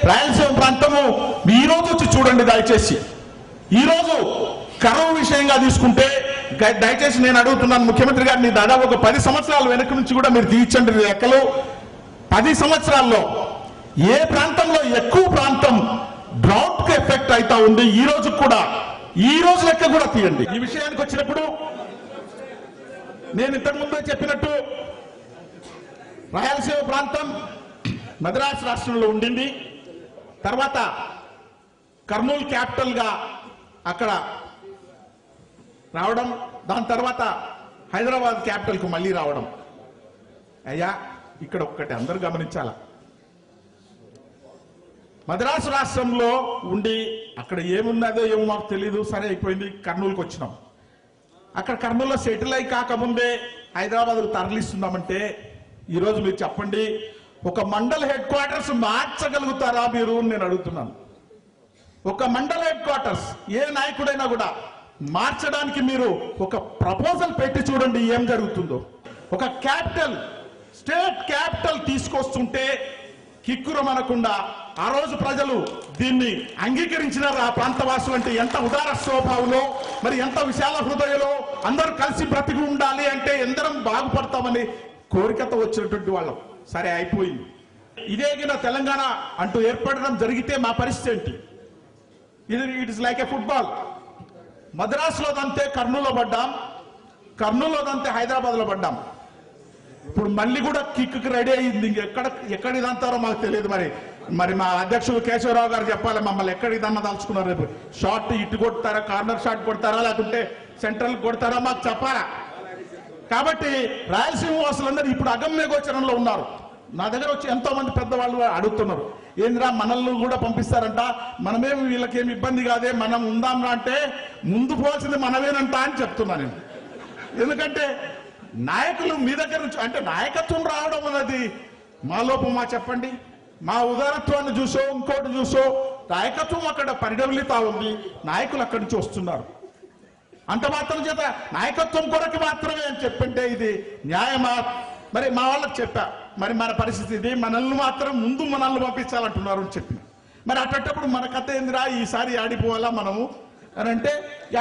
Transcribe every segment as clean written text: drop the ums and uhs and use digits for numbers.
రాయలసీమ ప్రాంతము ఈ రోజు వచ్చి చూడండి దయచేసి. ఈ రోజు కరువు విషయంగా తీసుకుంటే దయచేసి నేను అడుగుతున్నాను ముఖ్యమంత్రి గారిని, దాదాపు ఒక 10 సంవత్సరాల వెనక నుంచి కూడా మీరు తీర్చండి లెక్కలు. 10 సంవత్సరాల్లో ఏ ప్రాంతంలో ఎక్కువ ప్రాంతం డ్రౌట్ కు ఎఫెక్ట్ అవుతా ఉంది ఈ రోజు కూడా, ఈ రోజు లెక్క కూడా తీయండి. ఈ విషయానికి వచ్చినప్పుడు నేను ఇంతకుముందే చెప్పినట్టు రాయలసీమ ప్రాంతం మద్రాసు రాష్ట్రంలో ఉండింది. తర్వాత కర్నూలు క్యాపిటల్ గా అక్కడ రావడం, దాని తర్వాత హైదరాబాద్ క్యాపిటల్ కు మళ్ళీ రావడం. అయ్యా ఇక్కడ ఒక్కటి అందరూ గమనించాల, మద్రాసు రాష్ట్రంలో ఉండి అక్కడ ఏమున్నదో ఏమో మాకు తెలీదు, సరే అయిపోయింది, కర్నూలుకి వచ్చినాం. అక్కడ కర్నూలులో సెటిల్ అయి కాకముందే హైదరాబాద్కు తరలిస్తున్నామంటే ఈరోజు మీరు చెప్పండి, ఒక మండల్ హెడ్ క్వార్టర్స్ మార్చగలుగుతారా మీరు? నేను అడుగుతున్నాను. ఒక మండల్ హెడ్ క్వార్టర్స్ ఏ నాయకుడైనా కూడా మార్చడానికి మీరు ఒక ప్రపోజల్ పెట్టి చూడండి ఏం జరుగుతుందో. ఒక క్యాపిటల్, స్టేట్ క్యాపిటల్ తీసుకొస్తుంటే కిక్కురమనకుండా ఆ రోజు ప్రజలు దీన్ని అంగీకరించినారు. ఆ ప్రాంతవాసులు అంటే ఎంత ఉదార స్వభావంలో, మరి ఎంత విశాల హృదయంలో, అందరూ కలిసి బ్రతికి ఉండాలి అంటే ఎందరం బాగుపడతామని కోరికతో వచ్చినటువంటి వాళ్ళం. సరే అయిపోయింది. ఇదేగిన తెలంగాణ అంటూ ఏర్పడడం జరిగితే మా పరిస్థితి ఏంటి? It is like A football. మద్రాసులో దంతే కర్నూలులో పడ్డాం, కర్నూలులో దంతే హైదరాబాద్లో పడ్డాం. ఇప్పుడు మళ్ళీ కూడా కిక్కి రెడీ అయ్యింది. ఎక్కడికి దంతారో మాకు తెలియదు. మరి మా అధ్యక్షుడు కేశవరావు గారు చెప్పాలి మమ్మల్ని ఎక్కడికి దన్న దాల్చుకున్నారు. రేపు షార్ట్ ఇటు కొడతారా, కార్నర్ షాట్ కొడతారా, లేకుంటే సెంట్రల్ కొడతారా మాకు చెప్పాలా. కాబట్టి రాయలసీమ వాసులందరూ ఇప్పుడు అగమ్య గోచరంలో ఉన్నారు. నా దగ్గర వచ్చి ఎంతో మంది పెద్దవాళ్ళు అడుగుతున్నారు, ఏంద్రా మనల్ని కూడా పంపిస్తారంట, మనమేమి వీళ్ళకేమి ఇబ్బంది కాదే, మనం ఉందాంరా అంటే ముందు పోవాల్సింది మనమేనంట అని చెప్తున్నా నేను. ఎందుకంటే నాయకులు మీ దగ్గర నుంచి అంటే నాయకత్వం రావడం అనేది మా లోపమా చెప్పండి? మా ఉదారత్వాన్ని చూసో ఇంకోటి చూసో నాయకత్వం అక్కడ పరిడమిలితా ఉంది. నాయకులు అక్కడి నుంచి వస్తున్నారు. అంత మాత్రం చేత నాయకత్వం కొరకు మాత్రమే అని చెప్పంటే ఇది న్యాయమా? మరి మా వాళ్ళకి చెప్పా, మరి మన పరిస్థితి ఇది, మనల్ని మాత్రం ముందు మనల్ని పంపించాలంటున్నారు అని చెప్పిన. మరి అట్టేటప్పుడు మన కథ ఏందిరా, ఈసారి ఆడిపోవాలా మనము అని అంటే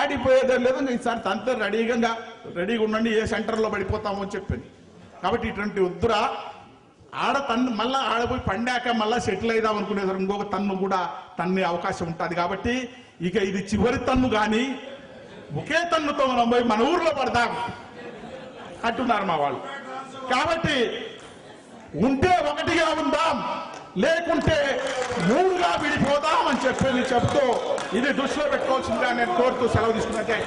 ఆడిపోయేదే లేదు, ఈసారి తనతో రెడీగా ఉండండి, ఏ సెంటర్లో పడిపోతాము అని చెప్పింది. కాబట్టి ఇటువంటి వద్దురా, ఆడ తన్ను మళ్ళీ ఆడపోయి పండాక మళ్ళీ సెటిల్ అయిదాం అనుకునేది ఇంకొక తన్ను కూడా తన్నే అవకాశం ఉంటుంది. కాబట్టి ఇక ఇది చివరి తన్ను కానీ ఒకే తన్నుతో మనం పోయి మన ఊర్లో పడదాం అంటున్నారు మా వాళ్ళు. కాబట్టి ఉంటే ఒకటిగా ఉందాం, లేకుంటే 3గా విడిపోదాం అని చెప్తూ ఇది దృష్టిలో పెట్టుకోవాల్సిందిగా నేను కోరుతూ సెలవు తీసుకున్నట్టే.